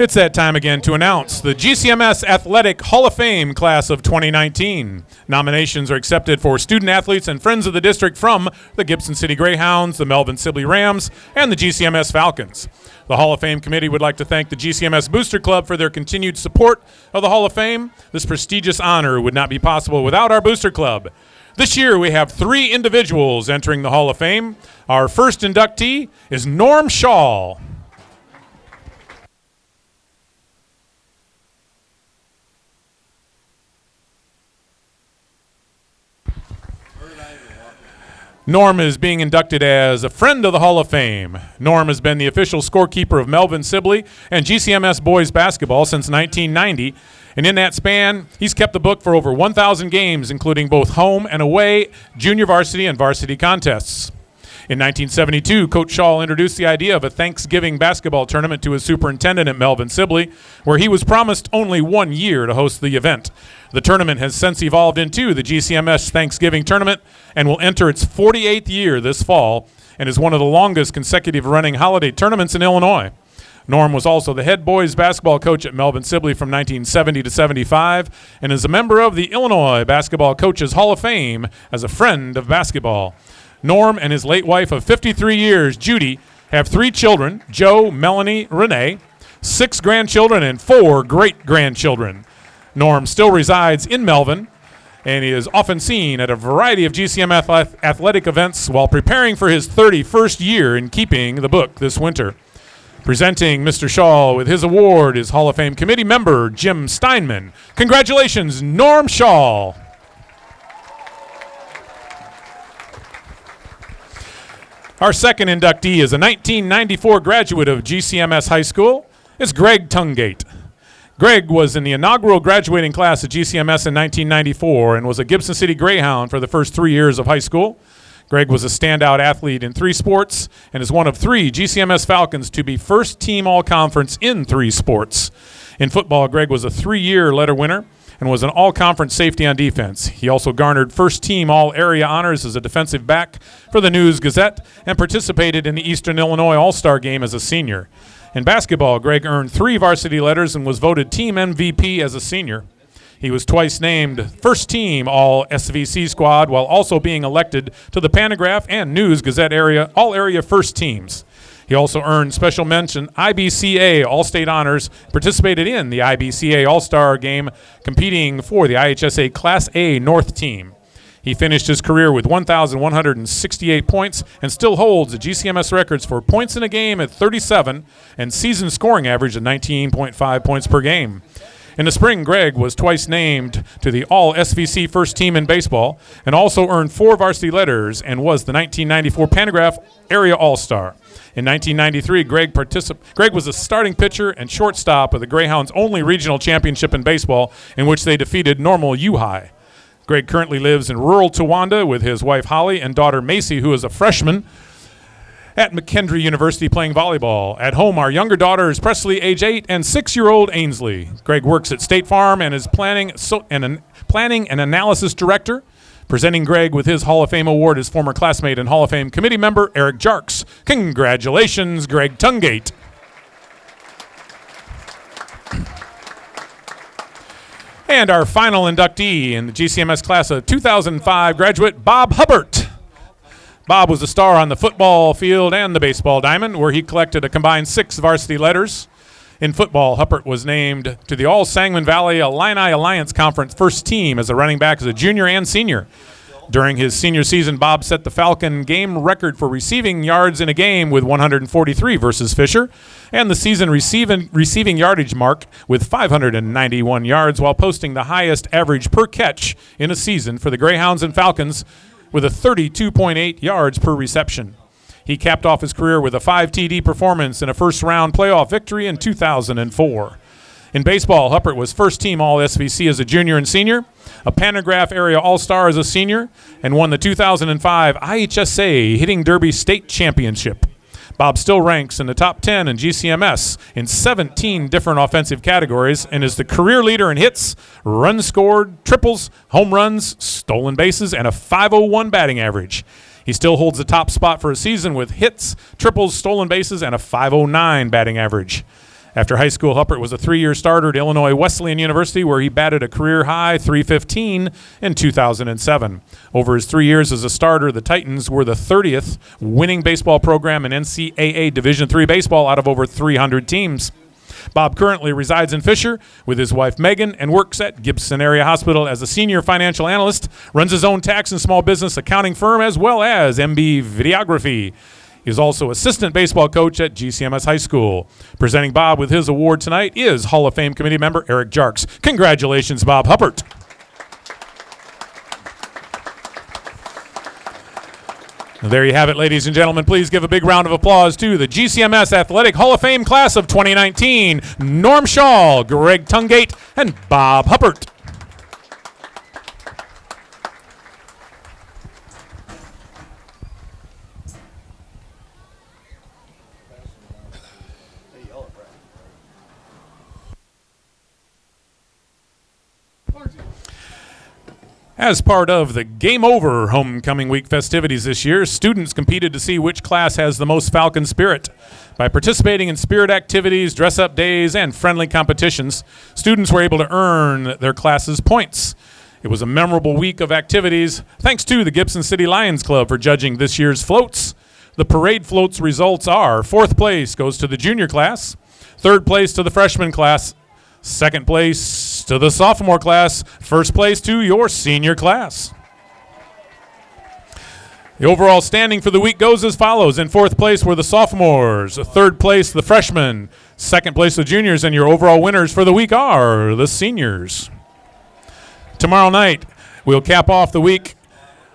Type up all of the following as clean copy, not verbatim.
It's that time again to announce the GCMS Athletic Hall of Fame Class of 2019. Nominations are accepted for student athletes and friends of the district from the Gibson City Greyhounds, the Melvin Sibley Rams, and the GCMS Falcons. The Hall of Fame Committee would like to thank the GCMS Booster Club for their continued support of the Hall of Fame. This prestigious honor would not be possible without our Booster Club. This year we have 3 individuals entering the Hall of Fame. Our first inductee is Norm Schall. Norm is being inducted as a friend of the Hall of Fame. Norm has been the official scorekeeper of Melvin Sibley and GCMS boys basketball since 1990, and in that span, he's kept the book for over 1,000 games, including both home and away, junior varsity and varsity contests. In 1972, Coach Schall introduced the idea of a Thanksgiving basketball tournament to his superintendent at Melvin Sibley, where he was promised only 1 year to host the event. The tournament has since evolved into the GCMS Thanksgiving Tournament and will enter its 48th year this fall and is one of the longest consecutive running holiday tournaments in Illinois. Norm was also the head boys basketball coach at Melvin Sibley from 1970 to 75 and is a member of the Illinois Basketball Coaches Hall of Fame as a friend of basketball. Norm and his late wife of 53 years, Judy, have 3 children, Joe, Melanie, Renee, 6 grandchildren, and 4 great-grandchildren. Norm still resides in Melvin, and he is often seen at a variety of GCMS athletic events while preparing for his 31st year in keeping the book this winter. Presenting Mr. Schall with his award is Hall of Fame committee member Jim Steinman. Congratulations, Norm Schall. Our second inductee is a 1994 graduate of GCMS High School. It's Greg Tongate. Greg was in the inaugural graduating class at GCMS in 1994 and was a Gibson City Greyhound for the first 3 years of high school. Greg was a standout athlete in 3 sports and is one of 3 GCMS Falcons to be first team all-conference in 3 sports. In football, Greg was a 3-year letter winner and was an all-conference safety on defense. He also garnered first-team all-area honors as a defensive back for the News-Gazette and participated in the Eastern Illinois All-Star Game as a senior. In basketball, Greg earned 3 varsity letters and was voted team MVP as a senior. He was twice named first-team all-SVC squad while also being elected to the Pantograph and News-Gazette all-area first teams. He also earned special mention IBCA All-State honors, participated in the IBCA All-Star Game, competing for the IHSA Class A North team. He finished his career with 1,168 points and still holds the GCMS records for points in a game at 37 and season scoring average of 19.5 points per game. In the spring, Greg was twice named to the All-SVC first team in baseball and also earned 4 varsity letters and was the 1994 Pantograph Area All-Star. In 1993, Greg was a starting pitcher and shortstop of the Greyhounds' only regional championship in baseball, in which they defeated Normal U-High. Greg currently lives in rural Towanda with his wife Holly and daughter Macy, who is a freshman at McKendree University playing volleyball. At home, our younger daughter is Presley, age 8, and 6-year-old Ainsley. Greg works at State Farm and is planning and analysis director. Presenting Greg with his Hall of Fame award is former classmate and Hall of Fame committee member Eric Jarks. Congratulations, Greg Tongate. And our final inductee in the GCMS class of 2005 graduate, Bob Huppert. Bob was a star on the football field and the baseball diamond, where he collected a combined 6 varsity letters. In football, Huppert was named to the All-Sangamon Valley Illini Alliance Conference first team as a running back as a junior and senior. During his senior season, Bob set the Falcon game record for receiving yards in a game with 143 versus Fisher, and the season receiving yardage mark with 591 yards, while posting the highest average per catch in a season for the Greyhounds and Falcons with a 32.8 yards per reception. He capped off his career with a 5 TD performance and a first-round playoff victory in 2004. In baseball, Huppert was first-team All-SVC as a junior and senior, a Pantograph Area All-Star as a senior, and won the 2005 IHSA Hitting Derby State Championship. Bob still ranks in the top 10 in GCMS in 17 different offensive categories and is the career leader in hits, runs scored, triples, home runs, stolen bases, and a .501 batting average. He still holds the top spot for a season with hits, triples, stolen bases, and a .509 batting average. After high school, Huppert was a 3-year starter at Illinois Wesleyan University, where he batted a career-high .315 in 2007. Over his 3 years as a starter, the Titans were the 30th winning baseball program in NCAA Division III baseball out of over 300 teams. Bob currently resides in Fisher with his wife Megan and works at Gibson Area Hospital as a senior financial analyst, runs his own tax and small business accounting firm, as well as MB Videography. He is also assistant baseball coach at GCMS High School. Presenting Bob with his award tonight is Hall of Fame committee member Eric Jarks. Congratulations, Bob Huppert. There you have it, ladies and gentlemen. Please give a big round of applause to the GCMS Athletic Hall of Fame class of 2019, Norm Schall, Greg Tongate, and Bob Huppert. As part of the Game Over Homecoming Week festivities this year, students competed to see which class has the most Falcon spirit. By participating in spirit activities, dress-up days, and friendly competitions, students were able to earn their class's points. It was a memorable week of activities, thanks to the Gibson City Lions Club for judging this year's floats. The parade floats results are: 4th place goes to the junior class, 3rd place to the freshman class, 2nd place to the sophomore class, 1st place to your senior class. The overall standing for the week goes as follows. In 4th place were the sophomores, 3rd place the freshmen, 2nd place the juniors, and your overall winners for the week are the seniors. Tomorrow night, we'll cap off the week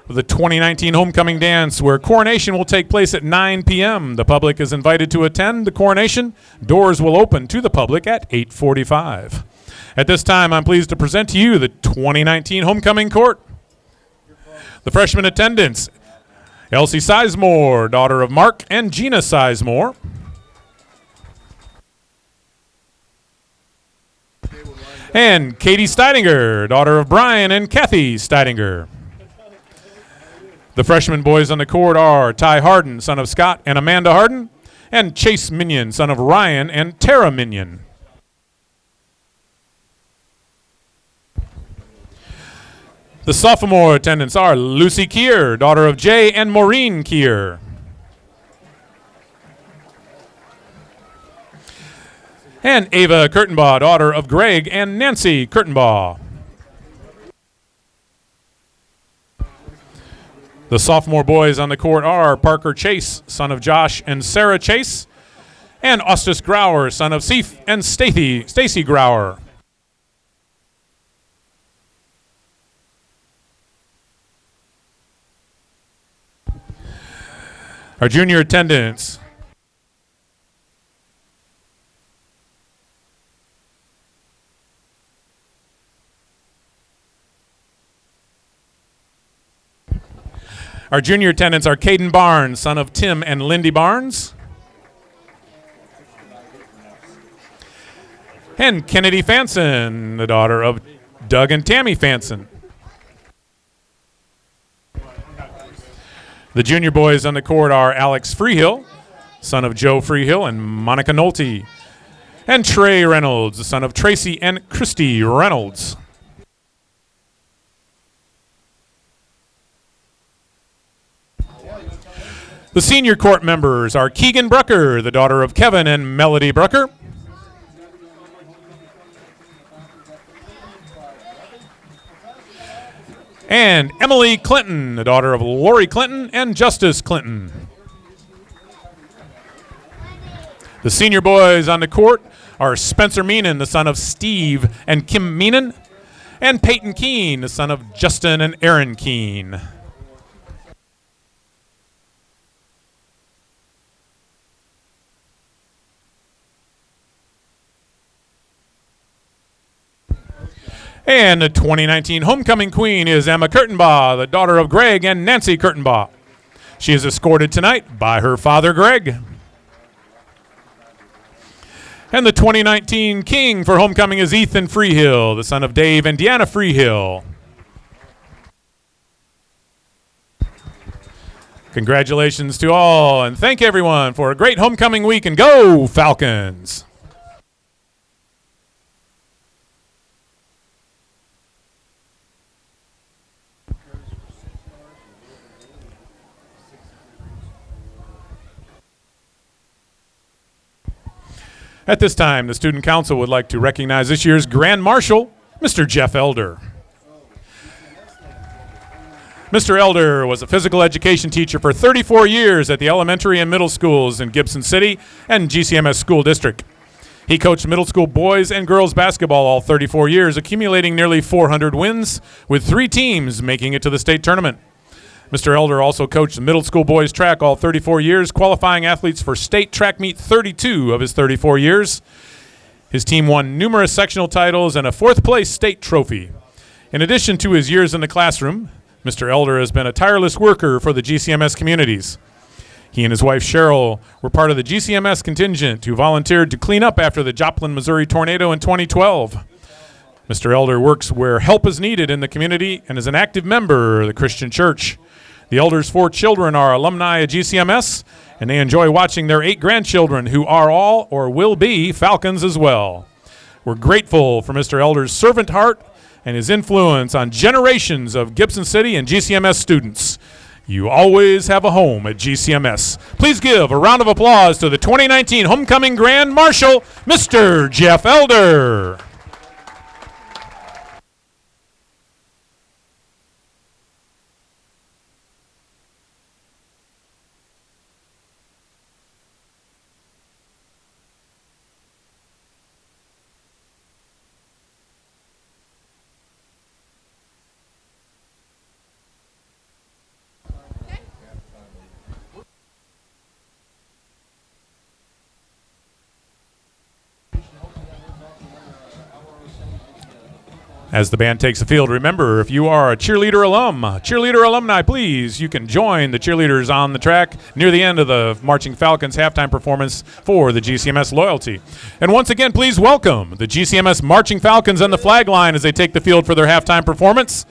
with the 2019 Homecoming Dance, where coronation will take place at 9 p.m. The public is invited to attend the coronation. Doors will open to the public at 8:45. At this time, I'm pleased to present to you the 2019 Homecoming Court. The freshman attendants: Elsie Sizemore, daughter of Mark and Gina Sizemore. And Katie Steidinger, daughter of Brian and Kathy Steidinger. The freshman boys on the court are Ty Harden, son of Scott and Amanda Harden, and Chase Minion, son of Ryan and Tara Minion. The sophomore attendants are Lucy Kier, daughter of Jay and Maureen Kier. And Ava Kurtenbaugh, daughter of Greg and Nancy Kurtenbaugh. The sophomore boys on the court are Parker Chase, son of Josh and Sarah Chase, and Ostis Grauer, son of Seif and Stacy Grauer. Our junior attendants: are Caden Barnes, son of Tim and Lindy Barnes, and Kennedy Fanson, the daughter of Doug and Tammy Fanson. The junior boys on the court are Alex Freehill, son of Joe Freehill and Monica Nolte, and Trey Reynolds, the son of Tracy and Christy Reynolds. The senior court members are Keegan Brucker, the daughter of Kevin and Melody Brucker, and Emily Clinton, the daughter of Lori Clinton and Justice Clinton. The senior boys on the court are Spencer Meenan, the son of Steve and Kim Meenan, and Peyton Keene, the son of Justin and Aaron Keene. And the 2019 Homecoming Queen is Emma Kurtenbaugh, the daughter of Greg and Nancy Kurtenbaugh. She is escorted tonight by her father, Greg. And the 2019 King for Homecoming is Ethan Freehill, the son of Dave and Deanna Freehill. Congratulations to all, and thank everyone for a great homecoming week, and go Falcons! At this time, the Student Council would like to recognize this year's Grand Marshal, Mr. Jeff Elder. Mr. Elder was a physical education teacher for 34 years at the elementary and middle schools in Gibson City and GCMS School District. He coached middle school boys and girls basketball all 34 years, accumulating nearly 400 wins, with 3 teams making it to the state tournament. Mr. Elder also coached middle school boys track all 34 years, qualifying athletes for state track meet 32 of his 34 years. His team won numerous sectional titles and a 4th place state trophy. In addition to his years in the classroom, Mr. Elder has been a tireless worker for the GCMS communities. He and his wife Schall were part of the GCMS contingent who volunteered to clean up after the Joplin, Missouri tornado in 2012. Mr. Elder works where help is needed in the community and is an active member of the Christian Church. The Elder's 4 children are alumni of GCMS, and they enjoy watching their 8 grandchildren who are all or will be Falcons as well. We're grateful for Mr. Elder's servant heart and his influence on generations of Gibson City and GCMS students. You always have a home at GCMS. Please give a round of applause to the 2019 Homecoming Grand Marshal, Mr. Jeff Elder. As the band takes the field, remember, if you are a cheerleader alumni, please, you can join the cheerleaders on the track near the end of the Marching Falcons halftime performance for the GCMS loyalty. And once again, please welcome the GCMS Marching Falcons and the flag line as they take the field for their halftime performance.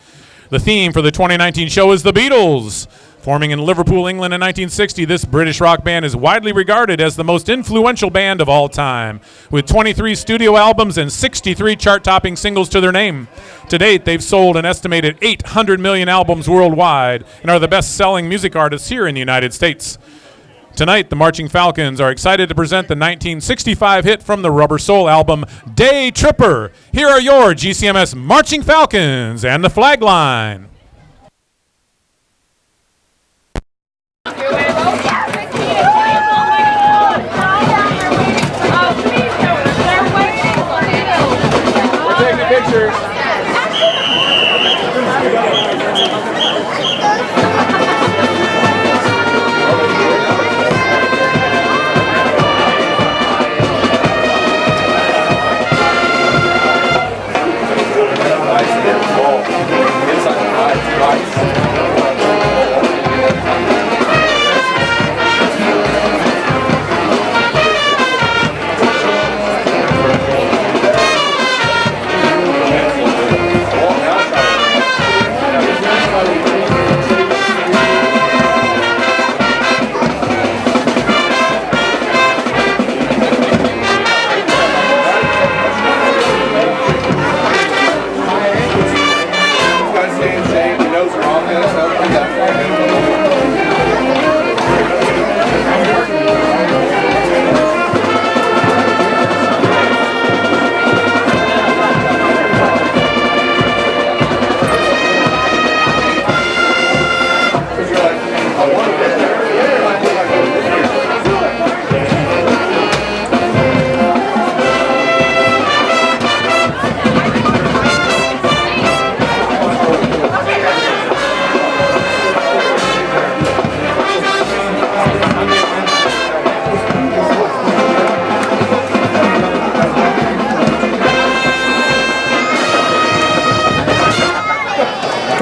The theme for the 2019 show is The Beatles. Forming in Liverpool, England in 1960, this British rock band is widely regarded as the most influential band of all time, with 23 studio albums and 63 chart-topping singles to their name. To date, they've sold an estimated 800 million albums worldwide and are the best-selling music artists here in the United States. Tonight, the Marching Falcons are excited to present the 1965 hit from the Rubber Soul album, Day Tripper. Here are your GCMS Marching Falcons and the flag line. Pictures.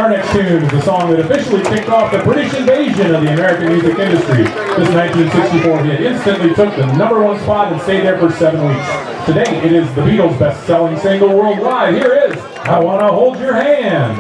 Our next tune is a song that officially kicked off the British invasion of the American music industry. This 1964 hit instantly took the #1 spot and stayed there for 7 weeks. Today, it is the Beatles' best-selling single worldwide. Here is I Wanna Hold Your Hand.